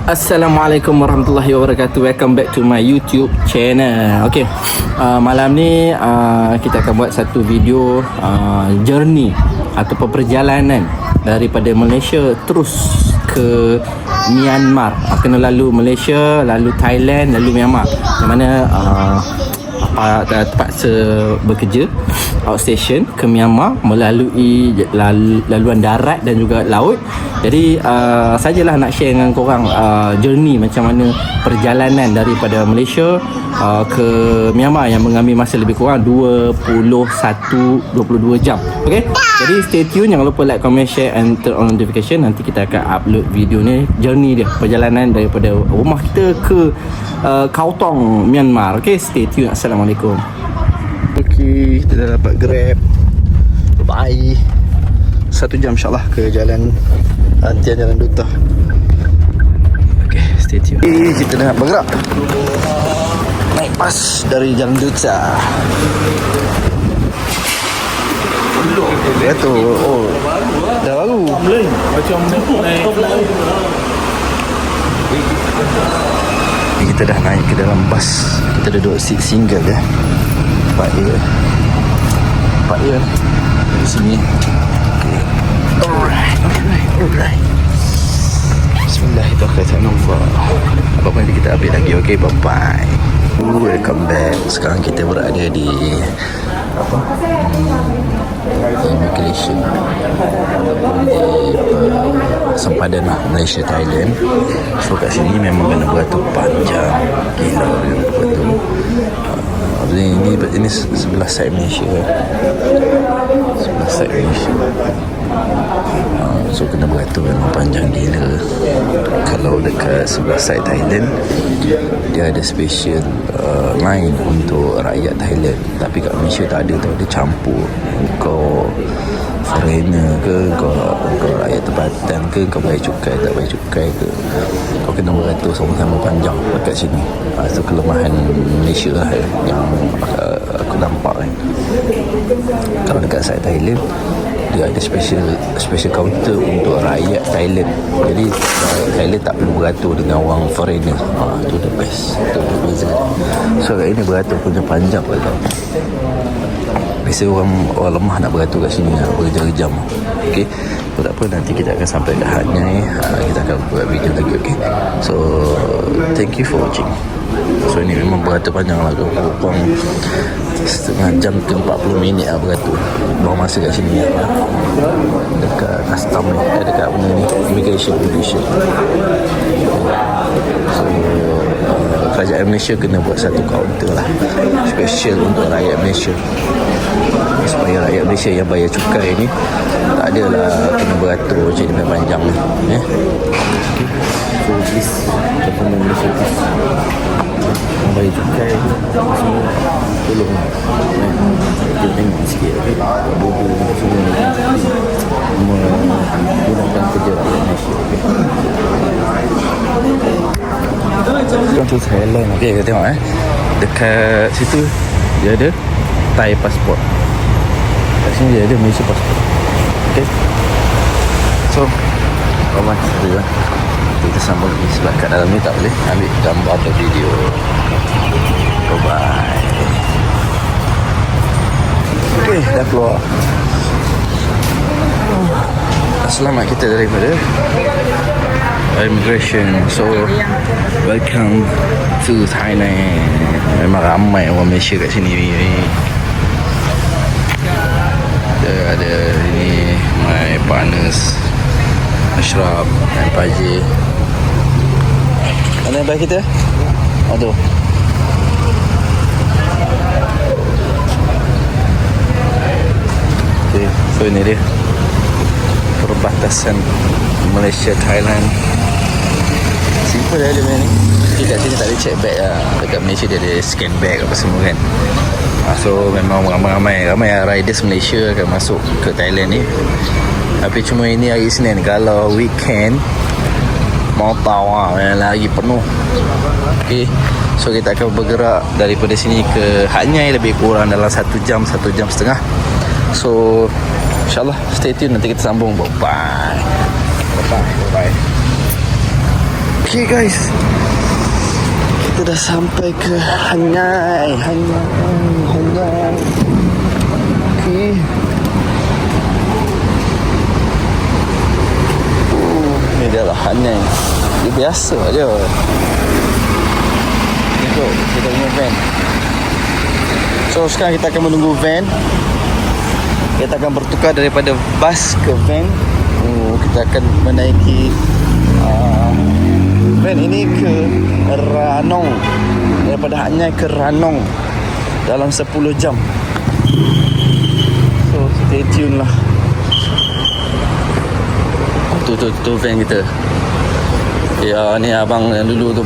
Assalamualaikum warahmatullahi wabarakatuh. Welcome back to my YouTube channel. Okay, malam ni kita akan buat satu video journey ataupun perjalanan daripada Malaysia terus ke Myanmar. Kena lalu Malaysia, lalu Thailand, lalu Myanmar. Yang mana terpaksa bekerja outstation ke Myanmar melalui laluan darat dan juga laut. Jadi sajalah nak share dengan korang journey macam mana perjalanan daripada Malaysia ke Myanmar yang mengambil masa lebih kurang 22 jam. Okay, jadi stay tune, jangan lupa like, comment, share and turn on notification. Nanti kita akan upload video ni, journey dia, perjalanan daripada rumah kita ke Kautong, Myanmar. Okay, stay tune. Assalamualaikum. Okay, kita dah dapat Grab. Bye. 1 jam insyaAllah ke jalan Antian Jalan Duta. Okay, stay tune. Kita dah bergerak naik bas dari Jalan Duta. Dia tu, oh, dah baru. Macam naik. Kita dah naik ke dalam bas. Kita duduk seat single ya. Pak dia di sini. Okay. Alright. Bismillahirrahmanirrahim. Apa nanti kita update lagi. Okay, bye bye. Welcome back. Sekarang kita berada di immigration ataupun di sempadan Malaysia Thailand. So kat sini memang kena beratur panjang gila dia beratur. Ini sebelah side Malaysia. So kena beratur memang panjang gila. Kalau dekat sebelah side Thailand, dia ada special line untuk rakyat Thailand. Tapi kat Malaysia tak ada tu, dia campur. Kau foreigner ke, kau rakyat tempatan ke, kau bayar cukai tak bayar cukai ke, kau kena beratur sama-sama panjang dekat sini. Itu kelemahan Malaysia lah yang aku nampak kan. Kalau dekat side Thailand, dia ada special counter untuk rakyat Thailand. Jadi rakyat Thailand tak perlu beratur dengan orang foreigner. Itu the best, itu the beza. So kat ini beratur punya panjang lah tau. Biasa orang lemah nak beratur kat sini berjam-jam. Okay, so tak apa, nanti kita akan sampai kat Hanyai. Kita akan buat video lagi. Okay, so thank you for watching. So ini memang beratur panjang lah tu, kurang setengah jam ke 40 minit lah beratur. Bawa masa kat sini dekat custom ni, dekat benda ni, immigration. So kerajaan Malaysia kena buat satu kaunter lah special untuk rakyat Malaysia, supaya rakyat Malaysia yang bayar cukai ni tak adalah kena beratur macam ni panjang ni. So please, government Malaysia please, yang bayar cukai semua tolong kita tengok sikit, bodoh semua menggunakan kerja rakyat Malaysia. Contoh Thailand. Okay, kita tengok dekat situ dia ada Thai passport, kat sini dia ada Malaysia passport. Okay, so kawan kita kita sambung di sebelah kat dalam ni, tak boleh ambil gambar atau video. Bye bye. Okay, dah keluar. Selamat kita daripada immigration. So welcome to Thailand. Memang ramai orang Malaysia kat sini ni. Ada ini my partners Ashraf dan Fajir. Mana bag kita? Aduh. Okay, so ini dia perbatasan Malaysia Thailand. Simple dah dia ni. Kat sini tak ada check bag lah. Dekat Malaysia dia ada scan bag apa semua kan. So memang ramai riders Malaysia akan masuk ke Thailand ni. Tapi cuma ini hari Isnin. Kalau weekend mau tahu lagi penuh. Okay, so kita akan bergerak daripada sini ke Hanyai lebih kurang dalam 1 jam, 1 jam setengah. So InsyaAllah stay tune, nanti kita sambung. Bye bye. Okay guys, kita dah sampai ke Hanyai. Okay. Ni dia lah Hanyai. Dia biasa je. Ikut kita punya van. So sekarang kita akan menunggu van. Kita akan bertukar daripada bas ke van. Kita akan menaiki van ini ke Ranong. Daripada Hanyai ke Ranong dalam 10 jam. So stay tune lah. Tu van kita. Ya, ni abang yang dulu tu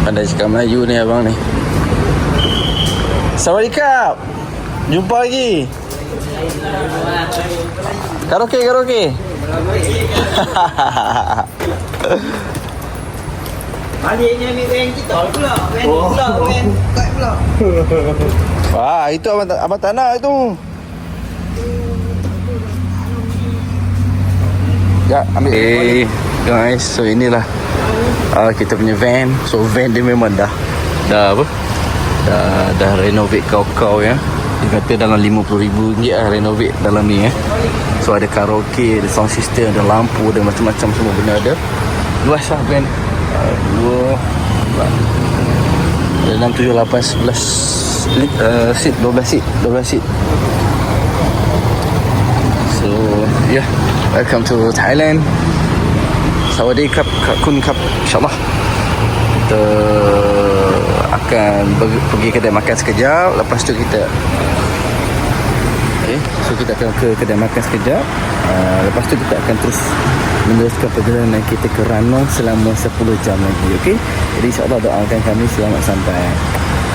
pandai cakap Melayu ni abang ni. Sawadikap. Jumpa lagi. Karaoke. Baliknya ambil van kita pula. Van pula, van kat pula. Wah, itu abang tak nak itu. Ya, ambil. Guys, so inilah kita punya van. So van dia memang dah apa? Dah renovate kau ya. Dia kata dalam RM50,000 lah renovate dalam ni So ada karaoke, ada sound system, ada lampu, ada macam-macam semua benda ada. Luas lah van. 2 6 7 8 11 seat, 12 seat. So yeah, welcome to Thailand. Sawadikap, kun kap, insyaAllah. Kita akan pergi kedai makan sekejap. Lepas tu kita so kita akan ke kedai makan sekejap. Lepas tu kita akan terus meneruskan perjalanan kita ke Ranong selama 10 jam lagi. Okay, jadi insyaAllah doakan kami selamat sampai.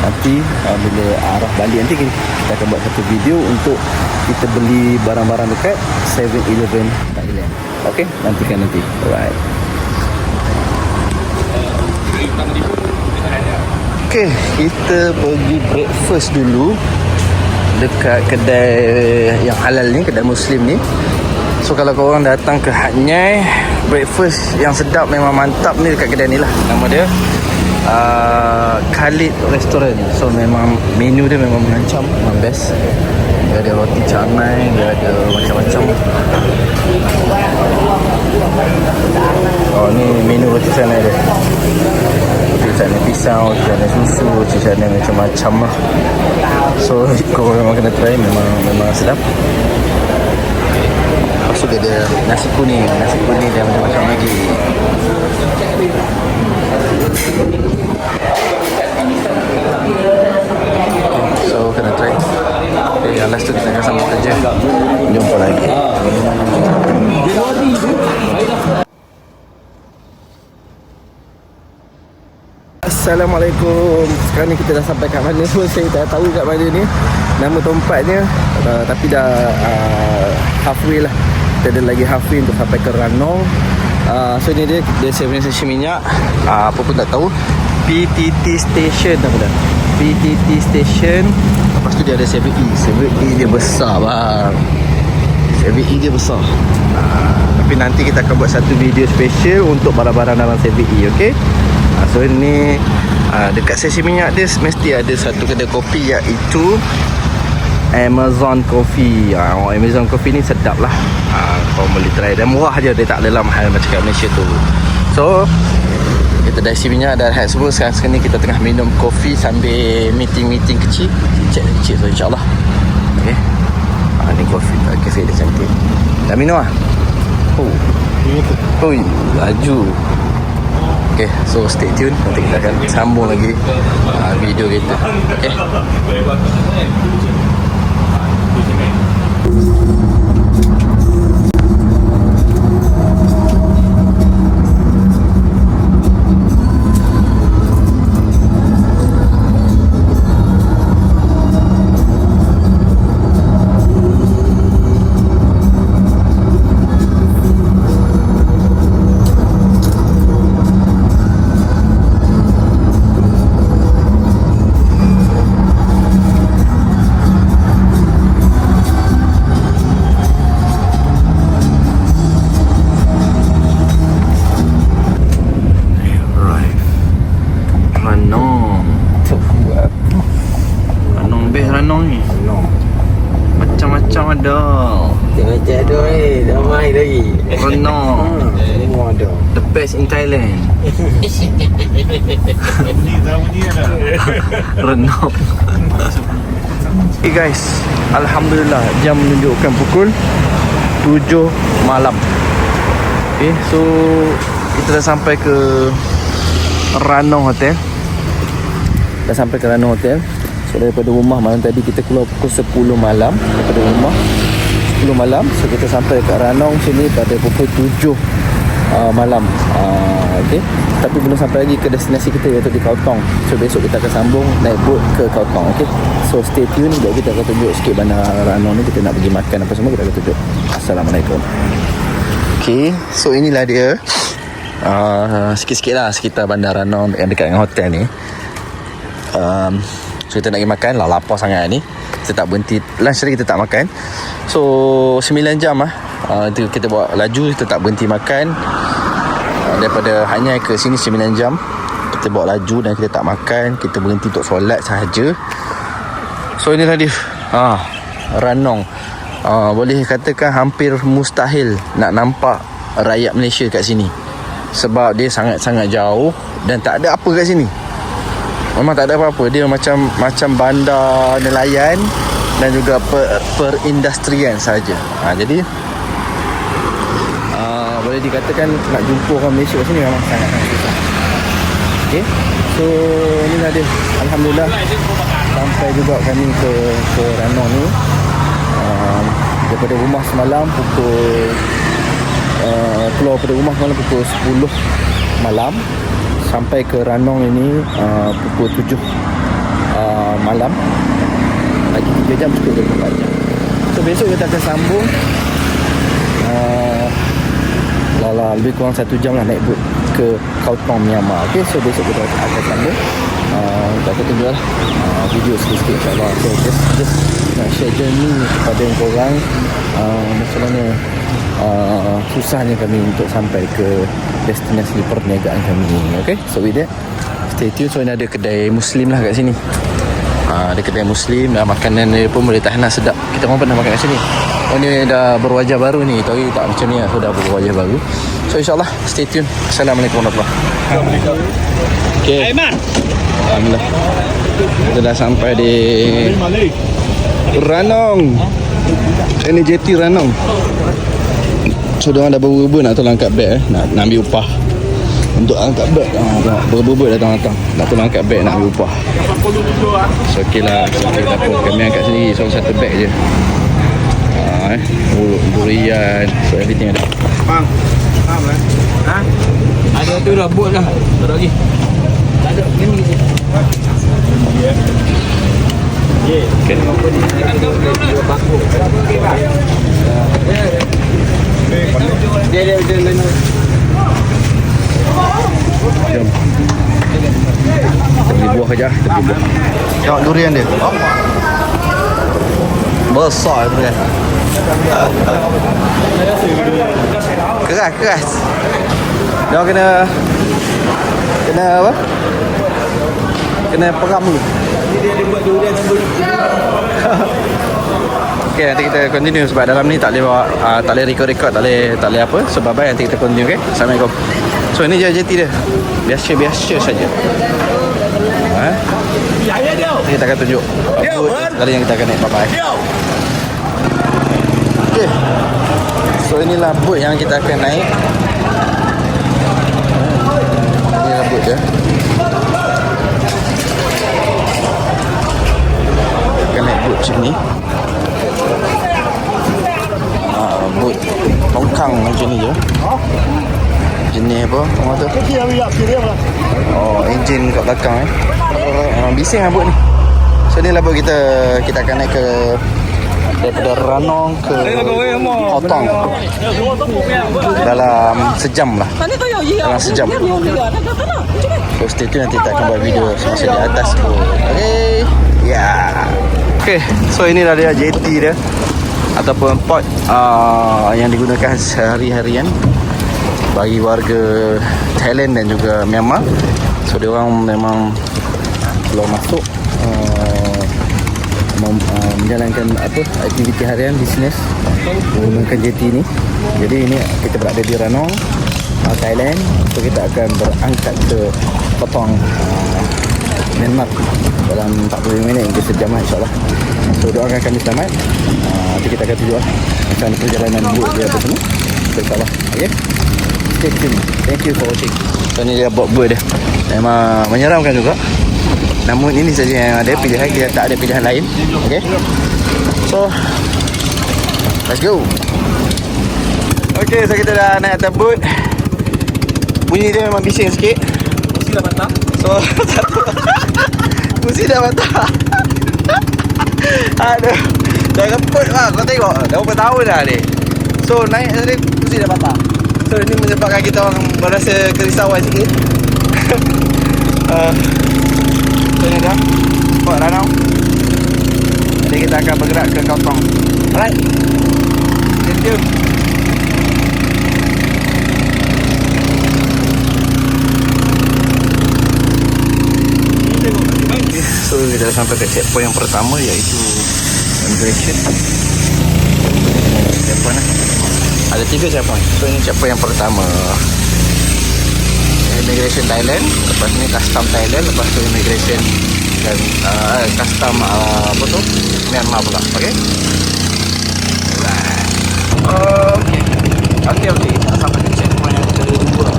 Nanti bila arah balik nanti kita akan buat satu video untuk kita beli barang-barang dekat 7-Eleven Thailand. Okay, nantikan nanti. Alright. Okay, kita pergi breakfast dulu dekat kedai yang halal ni, kedai Muslim ni. So kalau korang datang ke Hanyai, breakfast yang sedap memang mantap ni dekat kedai ni lah. Nama dia Khalid Restaurant. So memang menu dia memang mengancam, memang best. Dia ada roti canai, dia ada macam-macam. Oh, ni menu roti canai dia. Roti canai pisang, roti canai susu, roti canai macam-macam lah. So kau memang kena try, memang sedap. Lepas tu dia ada nasi kuning dia macam-macam lagi. So kena try. Okay, last tu kita akan sambung kerja. Jumpa lagi. Assalamualaikum. Sekarang ni kita dah sampai kat mana pun saya tak tahu kat mana ni nama tempatnya, tapi dah halfway lah. Kita ada lagi halfway untuk sampai ke Ranong. So ni dia saya punya stesen minyak. Apa pun tak tahu. PTT Station apa dah? PTT Station. Lepas tu dia ada 7E. 7E dia besar bang. 7E dia besar. Tapi nanti kita akan buat satu video special untuk barang-barang dalam 7E, okey? So ni dekat stesen minyak dia mesti ada satu kedai kopi, iaitu Amazon Coffee. Amazon Coffee ni sedap lah. Kau boleh try. Dan murah je, dia tak adalah mahal macam kat Malaysia tu. So kita dah isi minyak, dah rehat semua. Sekarang ni kita tengah minum kopi sambil meeting kecil. Cek kecil, so insyaAllah. Okay. Ni kopi, kafe dia cantik. Dah minum lah? Oh, laju. Okay, so stay tune. Nanti kita akan sambung lagi video kita. Okay. best in Thailand. Renok. Okay guys, alhamdulillah jam menunjukkan pukul 7 malam. Okay, so kita dah sampai ke Ranong Hotel. Dah sampai ke Ranong Hotel. So daripada rumah malam tadi kita keluar pukul 10 malam daripada rumah. 10 malam. So kita sampai ke Ranong sini pada pukul 7 malam. Okay. Tapi belum sampai lagi ke destinasi kita iaitu di Kautong. So besok kita akan sambung naik boat ke Kautong. Okay. So stay tune. Jadi kita akan tunjuk sikit bandar Ranong ni. Kita nak pergi makan apa semua, kita akan tunjuk. Assalamualaikum. Okay, so inilah dia sikit-sikit lah sekitar bandar Ranong yang dekat dengan hotel ni. So kita nak pergi makan lah, lapar sangat ni. Kita tak berhenti, lunch tadi kita tak makan. So 9 jam lah kita bawa laju, kita tak berhenti makan. Daripada Hanyai ke sini 9 jam kita bawa laju dan kita tak makan. Kita berhenti untuk solat sahaja. So inilah dia Ranong. Boleh katakan hampir mustahil nak nampak rakyat Malaysia kat sini, sebab dia sangat-sangat jauh dan tak ada apa kat sini. Memang tak ada apa-apa. Dia macam bandar nelayan dan juga perindustrian saja. Jadi boleh dikatakan nak jumpa orang Malaysia kat sini memang sangat-sangat susah. Okay, so inilah dia. Alhamdulillah sampai juga kami ke Ranong ni. Daripada rumah semalam pukul keluar daripada rumah semalam pukul 10 malam sampai ke Ranong ini pukul 7 malam. Lagi 3 jam cukup 24 jam. So besok kita akan sambung lebih kurang 1 jam lah naik boat ke Kautong, Myanmar. Okay, so besok kita akan sambung. Kita akan tunjuk lah video sikit-sikit insyaAllah. So just nak share journey kepada korang macam mana susahnya kami untuk sampai ke destinasi perniagaan kami ni. Okay, so with that stay tune. So ini ada kedai Muslim lah kat sini. Ada kedai Muslim dan makanan dia pun boleh tahan lah, sedap. Kita orang pernah makan kat sini. Oh ni dah berwajah baru ni. Tahu tak macam ni lah. So dah berwajah baru. So insyaAllah stay tune. Assalamualaikum warahmatullahi wabarakatuh. Okay, alhamdulillah kita dah sampai di Ranong. Ini JT Ranong. So diorang dah berebut nak tolong angkat beg nak ambil upah untuk angkat beg. Berebut datang-datang nak tolong angkat beg nak ambil upah. So okey lah, tak apa, kami angkat sendiri. So satu beg je. Durian, so everything ada. Bang, ada tu dah buat dah. Tak ada lagi. Tak ada, ni je. Okay. Dia jom. Kita beli buah saja. Tengok durian dia. Besar tu kan. Keras. Dia kena apa? Kena peram dulu. Dia buat durian sambil. Okay, nanti kita continue sebab dalam ni tak boleh bawa, tak boleh record, tak boleh apa. Sebab baik nanti kita continue. Okay, Assalamualaikum. So ini je JT dia. Biasa saja. Kita akan tunjuk kali yang kita akan naik. Bye-bye. Okay, so inilah boat yang kita akan naik. Inilah boat dia. Kita akan naik boat macam ni. Boat longkang macam ni je. Jenis apa orang tu? Enjin kat belakang bising lah boat ni. So ni lah boat kita akan naik ke daripada Ranong ke Kautong dalam sejam lah. Dalam sejam. So stay tune, nanti kita akan buat video semasa di atas boat. Okay. Okay, so inilah dia JT dia ataupun port yang digunakan sehari-harian bagi warga Thailand dan juga Myanmar. So dia orang memang keluar masuk menjalankan aktiviti harian bisnes menggunakan JT ni. Jadi ini kita berada di Ranong Thailand. So kita akan berangkat ke Patong Myanmar dalam 45 minit hingga sejam insyaAllah. So doakan kami selamat. Nanti kita akan tunjuk macam perjalanan boat dia apa semua. So insyaAllah. Okay, stay tuned. Thank you for watching. So ni dia boat dia. Memang menyeramkan juga. Namun ini saja yang ada pilihan. Kita tak ada pilihan lain. Okay, so let's go. Okay, so kita dah naik atas boat. Bunyi dia memang bising sikit. Mesti dah patah. So satu kursi dah patah. Aduh, dah reput lah. Kau tengok, dah berapa tahun dah ni. So naik tadi kursi dah patah. So ini menyebabkan kita orang berasa kerisauan sikit. So ni dah Port Ranau. Jadi kita akan bergerak ke Kautong. Alright, stay tuned. So kita dah sampai ke checkpoint yang pertama, iaitu immigration. Checkpoint lah. Ada 3 checkpoint. So ini checkpoint yang pertama, immigration Thailand. Lepas ni custom Thailand. Lepas tu immigration dan custom apa tu, Myanmar pula. Okay. Okay. Kita sampai ke checkpoint yang kedua.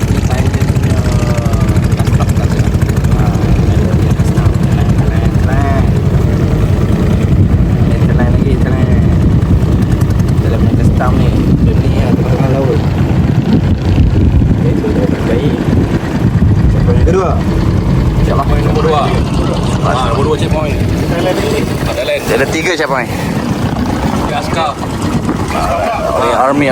Ini Thailand punya custom tadi. Dalam ni ni ya, tengah laut. Okay, so dah sampai checkpoint yang kedua. Checkpoint nombor 2. Nombor 2 checkpoint. Thailand. Ada 3 checkpoint. Askar. Army.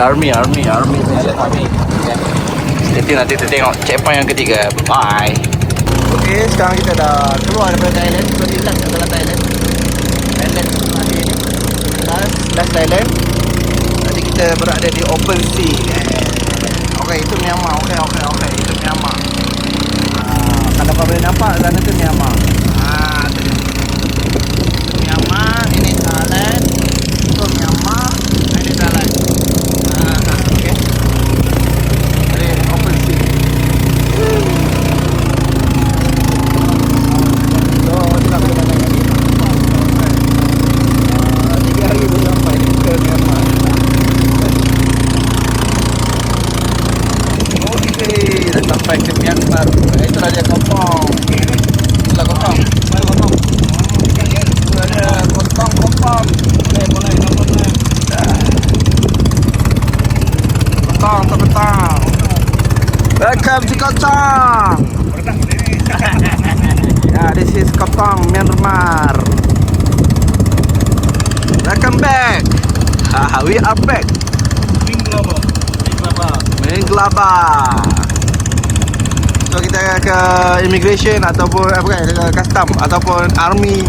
Nanti kita tengok checkpoint yang ketiga. Bye. Okay, sekarang kita dah keluar daripada Thailand. Berarti last adalah Thailand. Last Thailand. Nanti kita berada di open sea. Okay, itu Myanmar. Okay, itu Myanmar. Kalau kau boleh nampak, sana tu Myanmar. Itu Myanmar, ini Thailand. Itu Myanmar, ini Thailand. Okay. Jadi open sea. So, kita boleh datang lagi. 3 hari boleh sampai ke Myanmar. Okay, dah sampai ke Myanmar. Itulah dia Kampong. Itulah Kampong. Itu ada Kampong. Boleh. Kampong. Welcome to Kampong. Yeah, this is Kampong, Myanmar. Welcome back. We are back. Menglaba. So kita ke immigration ataupun custom ataupun army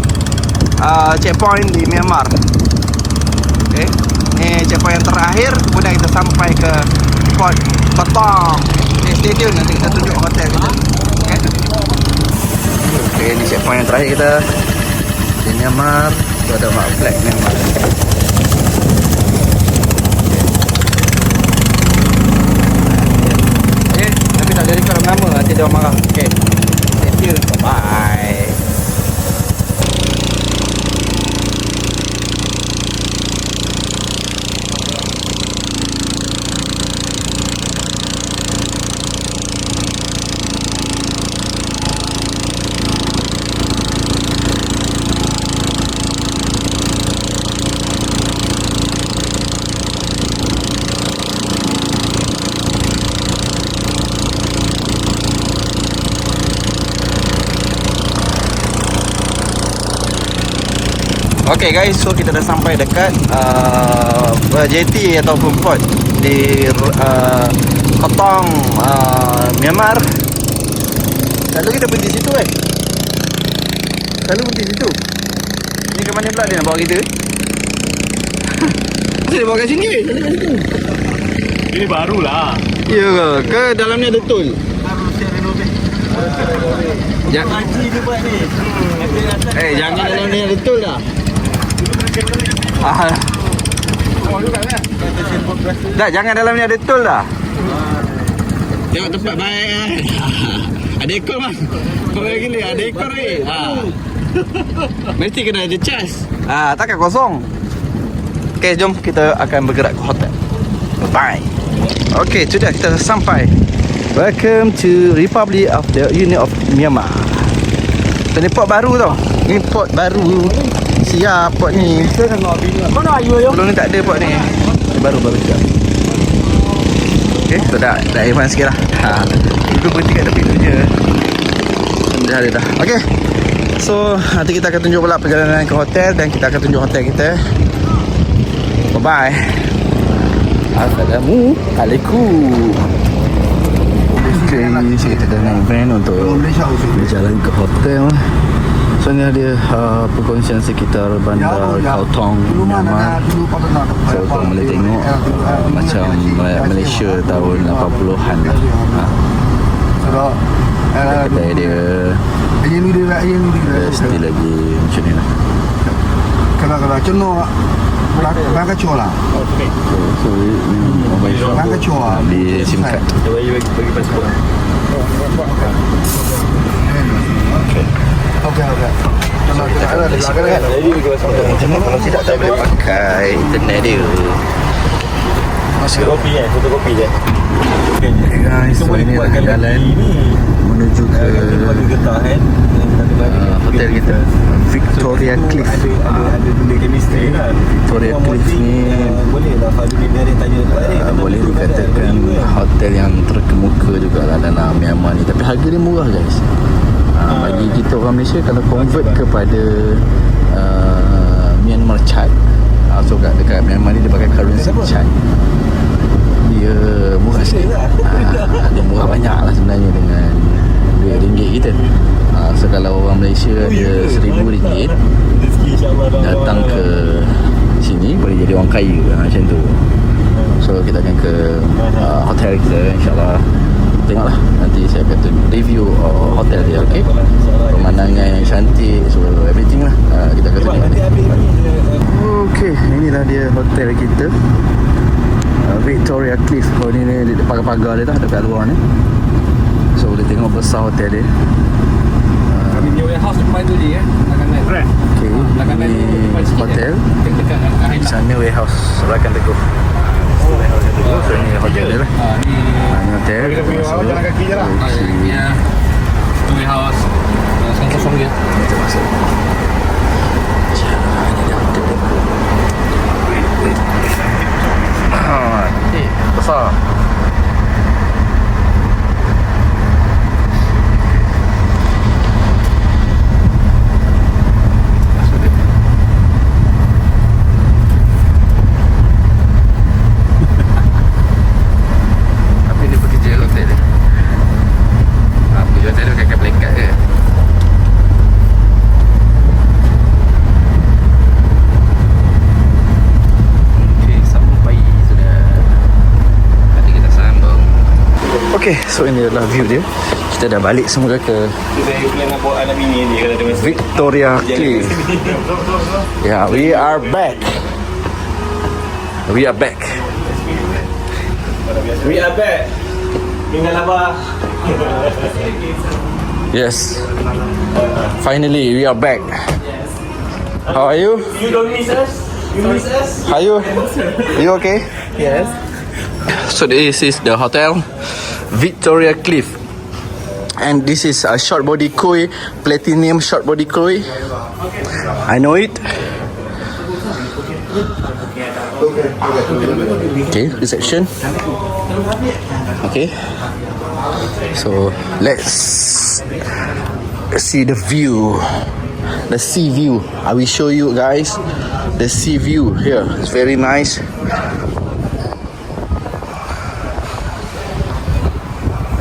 checkpoint di Myanmar. Okay, ni checkpoint yang terakhir. Kemudian kita sampai ke Port Patong. Okay, stay tune, nanti kita tunjuk hotel kita. Okay, ni checkpoint yang terakhir kita di Myanmar. Tu ada mark flag Myanmar. Tapi tak jadi kalau nama, nanti dia marah. Okay, stay tuned. Bye. Okay guys, so kita dah sampai dekat jetty ataupun port di Patong, Myanmar. Selalu kita berhenti situ Selalu berhenti situ. Ni ke mana pula dia nak bawa kita? Kenapa dia bawa kat sini? Selalu kat situ. Ini barulah. Ya ke dalam ni ada tol? Baru saya renovate. Haji dia buat ni. Jangan dalam ni ada tol dah. Dah, jangan dalam ni ada tol dah. Tengok tempat baik kan. Ada ekor bang. Kau lagi gila ada ekor ni. Mesti kena ada cas. Takkan kosong. Okay, jom kita akan bergerak ke hotel. Bye. Okay, sudah kita dah sampai. Welcome to Republic of the Union of Myanmar. Ni port baru tau. Ni port baru. Siap port ni. Mana ayu yo? Sebelum ni tak ada port ni. Ni baru-baru siap. Okay, so dah advance sikit lah. Duduk berhenti kat tepi tu je. Dah ada dah. Okay, so nanti kita akan tunjuk pula perjalanan ke hotel. Dan kita akan tunjuk hotel kita. Bye-bye. Assalamualaikum. Okay, so kita dah naik van untuk berjalan ke hotel. So ni dia perkongsian sekitar bandar Kautong, Myanmar. So korang boleh tengok macam Malaysia tahun 80-an lah. Kedai dia still lagi macam ni lah. Kalau contoh bangka cua lah. So ni mobile shop Bangka cua. beli SIM card. Bagi pasport. Okey. Kalau ada sigaret. Kalau tidak tak boleh pakai internet dia. Fotokopi fotokopi je. Okay guys, so ini adalah jalan menuju ke getah kan. hotel kita, Victoria Cliff. Ada benda chemistry kan. Victoria Cliff ni Boleh lah Fadli dia tanya boleh dikatakan hotel yang terkemuka jugalah dalam Myanmar ni. Tapi harga dia murah guys. Bagi kita orang Malaysia, kalau convert kepada Myanmar Chat, so dekat Myanmar ni dia pakai currency Chat, dia murah sikit. Dia murah banyak lah sebenarnya dengan duit ringgit kita. So kalau orang Malaysia ada RM1,000 datang ke sini boleh jadi orang kaya macam tu. So kita akan ke hotel kita, insyaAllah. Tengoklah nanti saya akan review hotel dia. Okay, pemandangan yang cantik, so everything lah kita akan tengok ni. Okay, inilah dia hotel kita, Victoria Cliff. Oh ni pagar-pagar dia dah dekat luar ni. So boleh tengok besar hotel dia. Kami punya warehouse depan tu je ya. Okay, ni hotel. Di sana warehouse Rakan Teguh. So ni hotel dia lah. Ni hotel. Jalan kaki je lah. Warehouse kosong je. Kita masuk. Ni dia hotel dia. Besar. Okay, so ini adalah view dia. Kita dah balik semula ke Victoria Cliff. Yeah, we are back. We are back. We are back. Dengan apa? Yes. Finally, we are back. How are you? You don't miss us? You miss us? Are you? You okay? Yes. So this is the hotel, Victoria Cliff, and this is a short body koi, platinum short body koi. I know it. Okay, reception. Okay, so let's see the view, the sea view. I will show you guys the sea view here. It's very nice.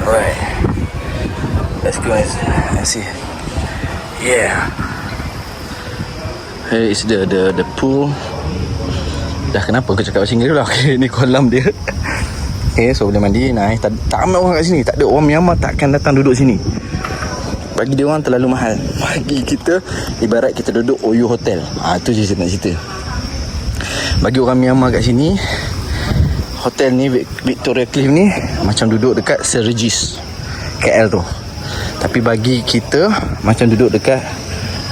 Alright, let's go and see. Yeah, here is the pool. Dah kenapa aku cakap macam ni dulu lah. Okay, ni kolam dia. Okay, so boleh mandi. Nice. Tak ramai orang kat sini. Tak ada orang Myanmar takkan datang duduk sini. Bagi dia orang terlalu mahal. Bagi kita ibarat kita duduk OU Hotel. Tu je saya nak cerita. Bagi orang Myanmar kat sini, hotel ni, Victoria Cliff ni, macam duduk dekat St. Regis KL tu. Tapi bagi kita macam duduk dekat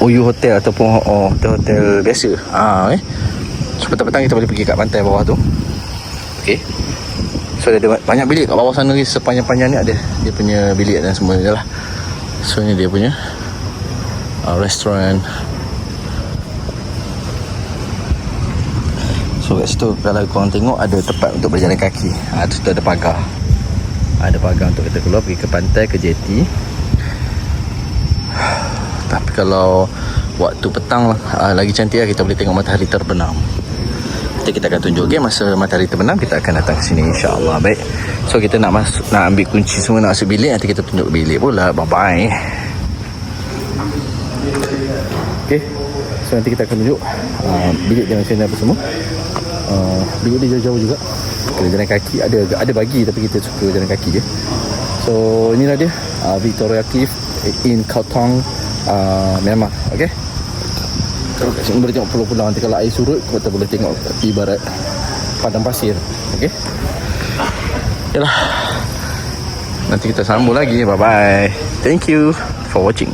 OU Hotel ataupun hotel biasa. So petang-petang kita boleh pergi kat pantai bawah tu. Okay. So ada banyak bilik kat bawah sana ni, sepanjang-panjang ni ada dia punya bilik dan semua je lah. So ni dia punya restoran. So kat situ kalau korang tengok ada tempat untuk berjalan kaki. Tu ada pagar. Ada pagar untuk kita keluar pergi ke pantai, ke jetty. Tapi kalau waktu petang lagi cantik lah, kita boleh tengok matahari terbenam. Kita akan tunjuk masa matahari terbenam, kita akan datang ke sini insya-Allah. Baik. So kita nak ambil kunci semua, nak masuk bilik, nanti kita tunjuk bilik pula. Bye bye. Okay. So nanti kita akan tunjuk bilik dia macam mana apa semua. Bilik dia jauh-jauh juga. Kena jalan kaki, ada bagi tapi kita suka jalan kaki je. So inilah dia Victoria Cliff in Kautong, Myanmar. Okay. Kalau kat sini boleh tengok pulau-pulau. Nanti kalau air surut kita boleh tengok ibarat padang pasir. Okay. Yalah, nanti kita sambung lagi. Bye bye. Thank you for watching.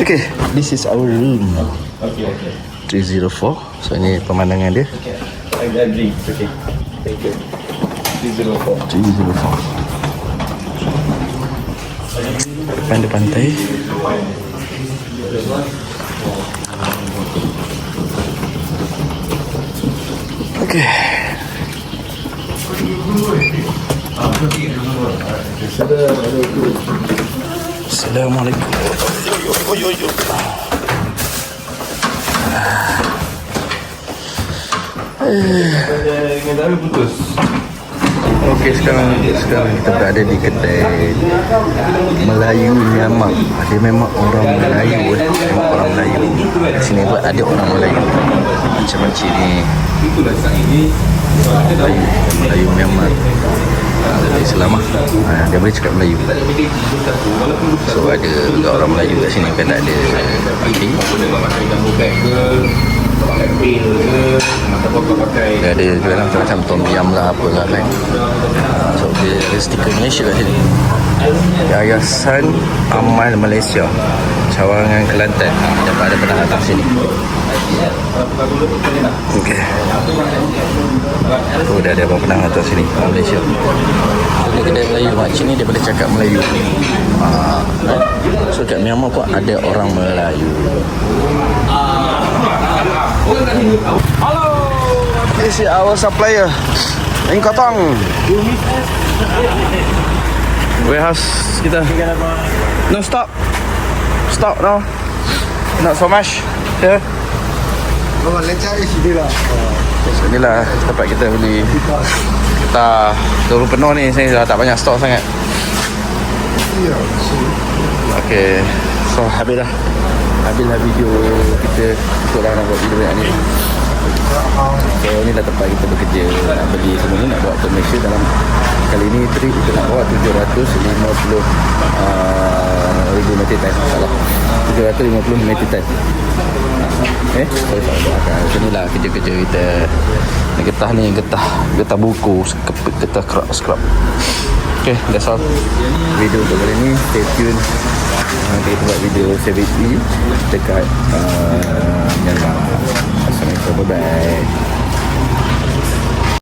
Okay, this is our room. Okay. 304. So ini pemandangan dia. I agree. Okay. Thank you. 304. Depan ada pantai. Okay. Assalamualaikum. Dengan Dawi putus. Okey, sekarang kita berada di kedai Melayu Myanmar. Dia memang orang Melayu. Memang orang Melayu. Di sini pun ada orang Melayu. Macam-macam ni. Melayu Myanmar. Islam lah. Dia boleh cakap Melayu. So ada juga orang Melayu kat sini kan, tak ada parking. Dia ada juga macam-macam tom yum lah apalah kan. So dia ada stiker Malaysia kat sini. Yayasan Amal Malaysia, Cawangan Kelantan. Dapat ada pernah datang sini. Okay. Tu dah ada apa pernah datang sini, Malaysia. Dia kedai Melayu macam ni, dia boleh cakap Melayu. So kat Myanmar pun ada orang Melayu. Hello. This is our supplier in Kautong. Warehouse kita. No, stop. Stop now. Not so much. Here. Oh, let's cari sini lah. So inilah tempat kita beli. Kita turun penuh ni, saya dah tak banyak stok sangat. Okay. So habislah video kita. Ikutlah nak buat video ni. So ni dah tempat kita bekerja. Nak beli semua ni, nak bawa ke Malaysia dalam kali ni trip kita nak bawa 750 ribu meter tan. Salah, 750 meter tan. Sorry, macam ni lah kerja-kerja kita. Getah buku, getah scrub. Okay, that's all video untuk kali ni. Stay tune. Nanti kita buat video CVT dekat Myanmar. Assalamualaikum, bye bye.